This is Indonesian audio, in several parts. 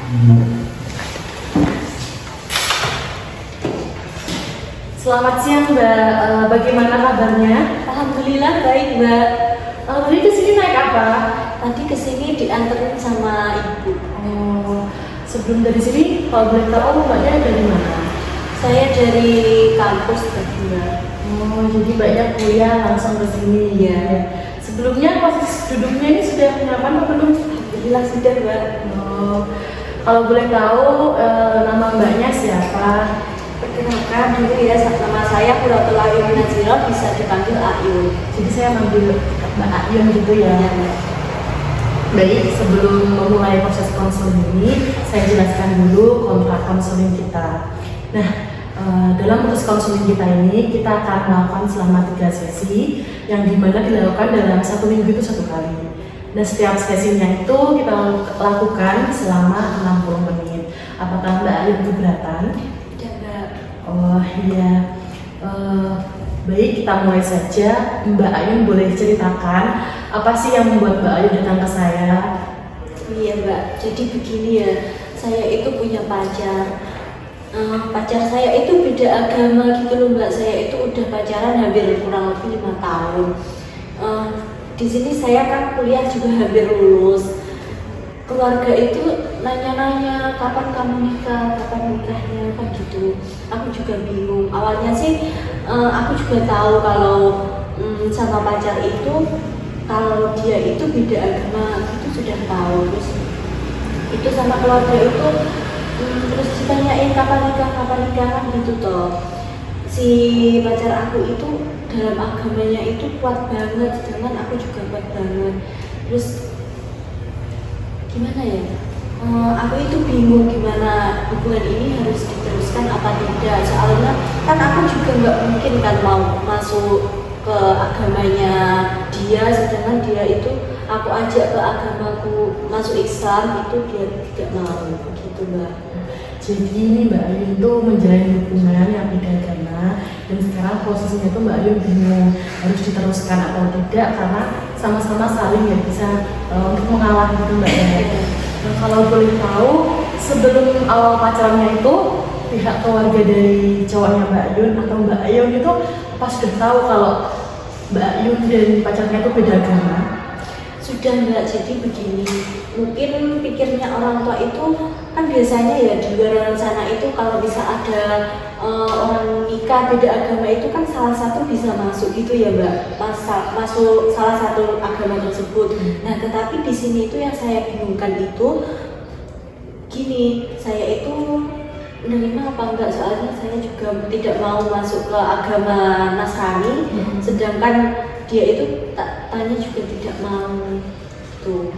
Selamat siang Mbak, bagaimana kabarnya? Alhamdulillah baik Mbak. Tadi kesini naik apa? Tadi kesini dianterin sama ibu. Oh, sebelum dari sini, kalau boleh tahu Mbaknya dari mana? Saya dari kampus tadi Mbak. Oh, jadi Mbaknya kuliah langsung ke sini ya? Sebelumnya posisi duduknya ini sudah kenapa belum? Alhamdulillah sudah Mbak. Oh, kalau boleh tahu nama Mbaknya siapa? Perkenalkan dulu ya, nama saya Quratul Ayun Nazira, bisa dipanggil Ayun. Jadi saya manggil Mbak Ayun gitu ya? Iya Mbak. Baik, sebelum memulai proses konseling ini, saya jelaskan dulu kontrak konseling kita. Nah, dalam proses konseling kita ini, kita akan melakukan selama 3 sesi, yang dimana dilakukan dalam 1 minggu itu 1 kali. Nah, setiap sesinya itu kita lakukan selama 60 menit. Apakah Mbak Ayun keberatan? Tidak Mbak. Oh iya, baik, kita mulai saja. Mbak Ayun boleh ceritakan apa sih yang membuat Mbak Ayun datang ke saya? Iya Mbak, jadi begini ya, saya itu punya pacar. Pacar saya itu beda agama gitu loh Mbak. Saya itu udah pacaran hampir kurang lebih 5 tahun. Di sini saya kan kuliah juga hampir lulus. Keluarga itu nanya-nanya kapan kamu nikah, kapan nikahnya, kan gitu. Aku juga bingung. Awalnya sih aku juga tahu kalau sama pacar itu, kalau dia itu beda agama, itu sudah tahu. Terus itu sama keluarga itu terus ditanyain kapan nikah kan gitu toh. Si pacar aku itu dalam agamanya itu kuat banget, sedangkan aku juga kuat banget. Terus gimana ya? Aku itu bingung gimana hubungan ini harus diteruskan apa tidak. Soalnya kan aku juga nggak mungkin kan mau masuk ke agamanya dia, sedangkan dia itu aku ajak ke agamaku masuk Islam, itu dia tidak mau, begitu Mbak. Jadi ini Mbak Ayun itu menjalin hubungan yang beda agama, dan sekarang posisinya itu Mbak Ayun bingung harus diteruskan atau tidak karena sama-sama saling nggak bisa untuk mengalah gitu Mbak Ayun. Nah, kalau boleh tahu, sebelum awal pacarannya itu pihak keluarga dari cowoknya Mbak Ayun atau Mbak Ayun itu pas sudah tahu kalau Mbak Ayun dan pacarnya itu beda agama? Sudah Mbak, jadi begini, mungkin pikirnya orang tua itu kan biasanya ya di luar sana itu kalau bisa ada orang nikah beda agama itu kan salah satu bisa masuk gitu ya Mbak, masuk salah satu agama tersebut. Nah tetapi di sini itu yang saya bingungkan itu gini, saya itu menerima apa enggak, soalnya saya juga tidak mau masuk ke agama Nasrani, sedangkan dia itu tanya juga tidak mau tuh.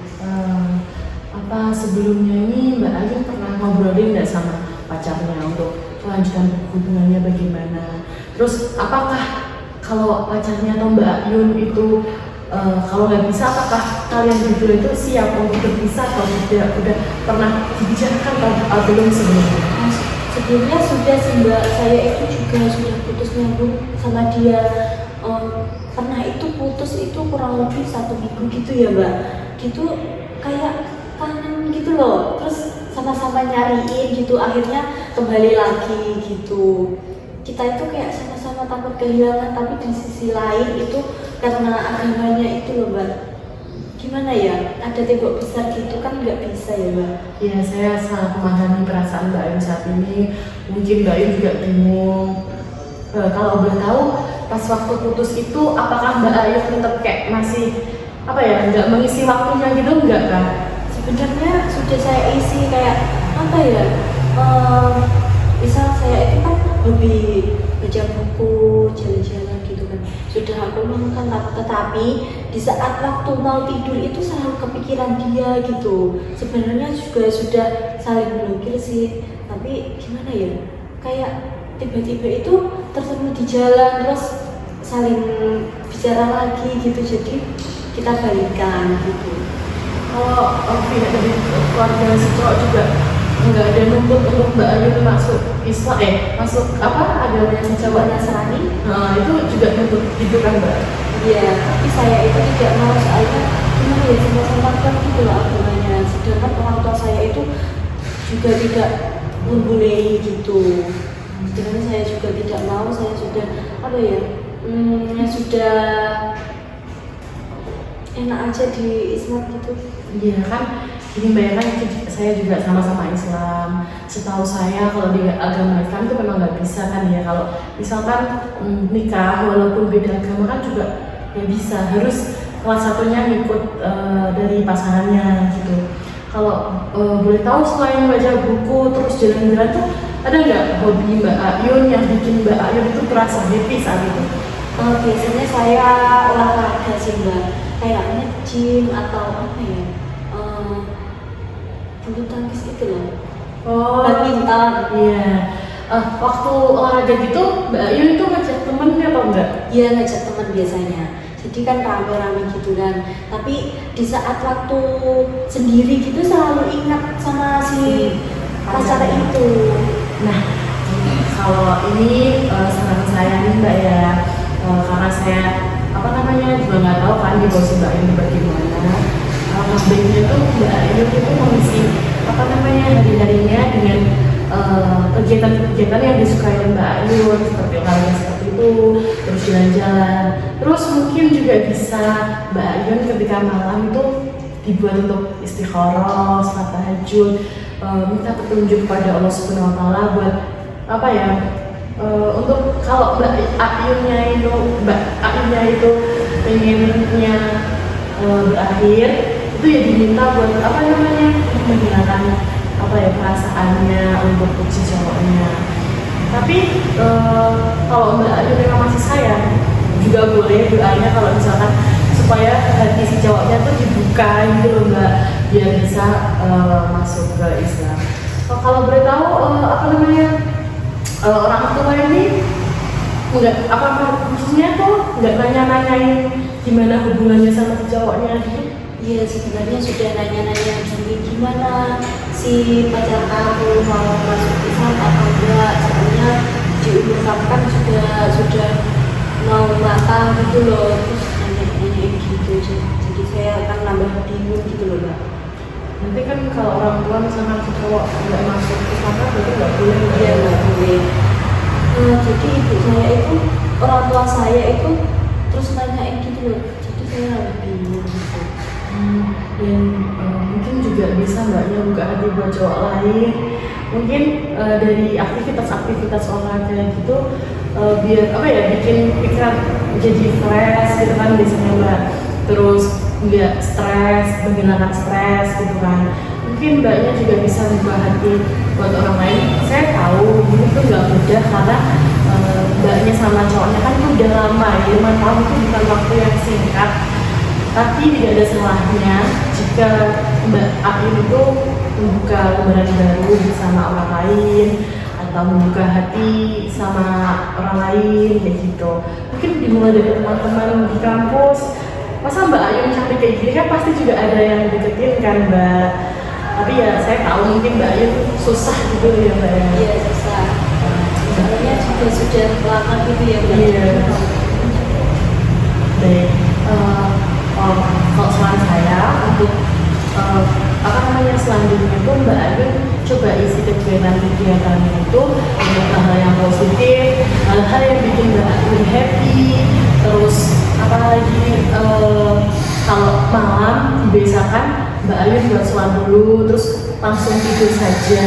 Apa sebelumnya ini Mbak Ayun pernah ngobrolin nggak sama pacarnya untuk kelanjutan hubungannya bagaimana? Terus apakah kalau pacarnya atau Mbak Ayun itu kalau nggak bisa, apakah kalian berdua itu siap untuk berpisah atau tidak? Udah pernah dibicarakan atau belum sebelumnya? Sebelumnya sudah sih Mbak, saya itu juga sudah putus nyambung sama dia. Pernah itu putus itu kurang lebih 1 minggu gitu ya Mbak, gitu kayak kangen gitu loh, terus sama-sama nyariin gitu, akhirnya kembali lagi gitu. Kita itu kayak sama-sama takut kehilangan, tapi di sisi lain itu karena agamanya itu loh Mbak, gimana ya, ada tembok besar gitu kan nggak bisa ya Mbak. Ya, saya sangat memahami perasaan Mbak Ayun saat ini. Mungkin Mbak Ayun juga bingung. Kalau boleh tahu, pas waktu putus itu apakah Mbak Ayun tetap kayak masih apa ya, nggak mengisi waktunya gitu nggak kan? Sebenarnya sudah saya isi kayak apa ya, misal saya itu kan hobi baca buku, jalan-jalan gitu kan, sudah aku lakukan, tetapi di saat waktu mau tidur itu selalu kepikiran dia gitu. Sebenarnya juga sudah saling blokir sih, tapi gimana ya, kayak tiba-tiba itu tertemu di jalan terus saling bicara lagi gitu, jadi kita balikan gitu. Kalau pihak dari keluarga si cowok juga nggak ada nuntut untuk Mbak Ayun masuk Islam, masuk apa agamanya si cowok Nasrani? Nah, itu juga nuntut gitu kan Mbak? Iya, tapi saya itu tidak mau, soalnya gimana ya, sama-sama kan gitu loh agamanya. Sedangkan orang tua saya itu juga tidak membolehi gitu. Sedangkan saya juga tidak mau, saya sudah apa ya, sudah enak aja di Islam gitu. Iya kan, ini bayangkan saya juga sama-sama Islam. Setahu saya kalau di agama Islam itu memang nggak bisa kan ya, kalau misalkan nikah walaupun beda agama kan juga ya bisa, harus salah satunya ngikut dari pasangannya gitu. Kalau boleh tahu selain baca buku terus jalan-jalan tuh ada nggak hobi Mbak Ayun yang bikin Mbak Ayun itu terasa happy saat itu? Biasanya saya olahraga sih Mbak, kayak nge-gym atau apa ya, bulu tangkis gitu loh. Oh, Badminton. iya. Waktu olahraga gitu Mbak Ayun itu ngajak temennya apa enggak? Iya, ngajak teman biasanya. Jadi kan rame-rame gitu kan. Tapi di saat waktu sendiri gitu selalu ingat sama si pacar itu. Nah, kalau ini saran saya nih Mbak ya, karena saya apa namanya juga nggak tahu kan di posisi Mbak Ayun bagaimana. Baiknya tuh Mbak Ayun itu mengisi apa namanya hari-harinya dengan kegiatan-kegiatan yang disukai oleh Mbak Ayun, seperti olahraga seperti itu, terus jalan-jalan. Terus mungkin juga bisa Mbak Ayun ketika malam itu dibuat untuk istikharah, salat tahajud, minta petunjuk pada Allah Subhanahu Wa Taala buat apa ya? Untuk kalau Mbak Ayunnya itu pengennya berakhir, itu ya diminta buat apa namanya menghilangkan apa ya perasaannya untuk si cowoknya. Tapi kalau Mbak Ayun memang masih sayang, juga boleh doanya kalau misalkan supaya hati si cowoknya tuh dibuka gitu loh Mbak, biar bisa masuk ke Islam. Kalau boleh tahu apa namanya orang tua ini nggak apa maksudnya tuh nggak nanya-nanyain gimana hubungannya sama si cowoknya gitu? Iya, sebenarnya sudah nanya-nanya gimana si pacar kamu mau masuk Islam atau enggak. Soalnya di umur kamu kan sudah mau matang gitu loh, terus nanya-nanyain gitu. Jadi saya akan nambah bingung gitu loh Mbak. Nanti kan kalau orang tua misalkan si cowok nggak masuk Islam kan berarti nggak boleh. Iya, nggak boleh. Jadi ibu saya itu, orang tua saya itu terus nanyain gitu loh. Jadi saya nambah bingung gitu. Dan mungkin juga bisa Mbaknya buka hati buat cowok lain, mungkin dari aktivitas-aktivitas olahraga gitu, biar apa ya bikin pikiran jadi fresh gitu kan biasanya Mbak, terus nggak stres, menghilangkan stres gitu kan. Mungkin Mbaknya juga bisa buka hati buat orang lain. Saya tahu ini tuh nggak mudah karena Mbaknya sama cowoknya kan udah lama ya, 5 tahun itu bukan waktu yang singkat. Tapi tidak ada salahnya jika Mbak Ayun itu membuka lembaran baru bersama orang lain atau membuka hati sama orang lain kayak gitu. Mungkin dimulai dari teman-teman di kampus. Masa Mbak Ayun sampai kayak gini kan pasti juga ada yang deketin kan Mbak. Tapi ya saya tahu mungkin Mbak Ayun susah gitu ya Mbak ya. Iya susah. Soalnya juga sudah lama gitu ya Mbak. Iya. Baik. Kalau saran saya untuk apa namanya selanjutnya itu Mbak Ayun coba isi kegiatan-kegiatannya itu dengan hal-hal yang positif, hal-hal yang bikin Mbak Ayun happy. Terus apalagi kalau malam dibiasakan Mbak Ayun buat sholat dulu, terus langsung tidur saja,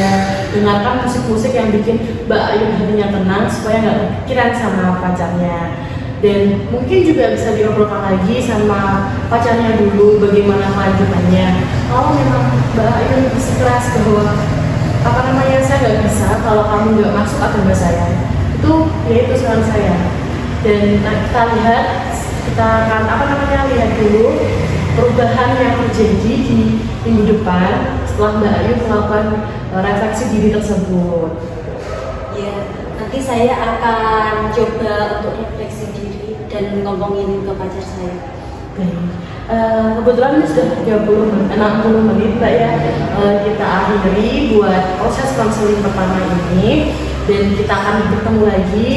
dengarkan musik-musik yang bikin Mbak Ayun hatinya tenang supaya nggak kepikiran sama pacarnya. Dan mungkin juga bisa diobrolkan lagi sama pacarnya dulu bagaimana kelanjutannya. Kalau memang Mbak Ayun bersikeras bahwa apa namanya saya nggak bisa kalau kamu nggak masuk agama saya, itu ya itu saran saya. Dan kita lihat, kita akan apa namanya lihat dulu perubahan yang terjadi di minggu depan setelah Mbak Ayun melakukan refleksi diri tersebut. Ya, nanti saya akan coba untuk refleksi diri dan ngomongin ke pacar saya. Baik. Kebetulan ini sudah 60 menit Mbak ya. Kita akhiri buat proses konseling pertama ini dan kita akan bertemu lagi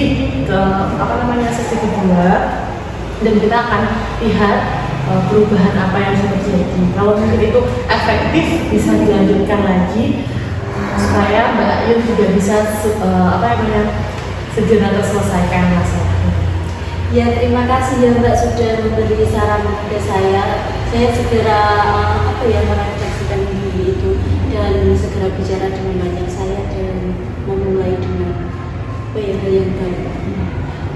ke apa namanya sesi kedua dan kita akan lihat perubahan apa yang sudah terjadi. Kalau mungkin itu efektif bisa dilanjutkan lagi. supaya Mbak Ayu juga bisa segera terselesaikan masalahnya. Ya, terima kasih ya Mbak sudah memberi saran kepada saya. Saya segera merefleksikan diri itu dan segera bicara dengan banyak saya dan memulai dengan hal yang baik.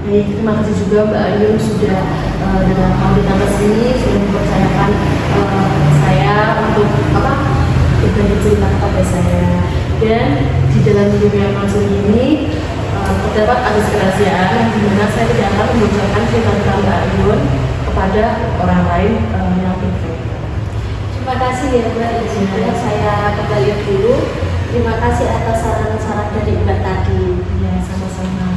Baik, terima kasih juga Mbak Ayu sudah dengan kami datang ke sini sudah mempercayakan saya untuk berbagi cerita kepada saya. Dan di dalam dunia konsul ini terdapat atas kerahasiaan di mana saya tidak akan membocorkan cerita tentang Mbak Ayun kepada orang lain yang tidak. Terima kasih ya Mbak. Izinkan saya kembali dulu. Terima kasih atas saran-saran dari Mbak tadi. Ya, sama-sama.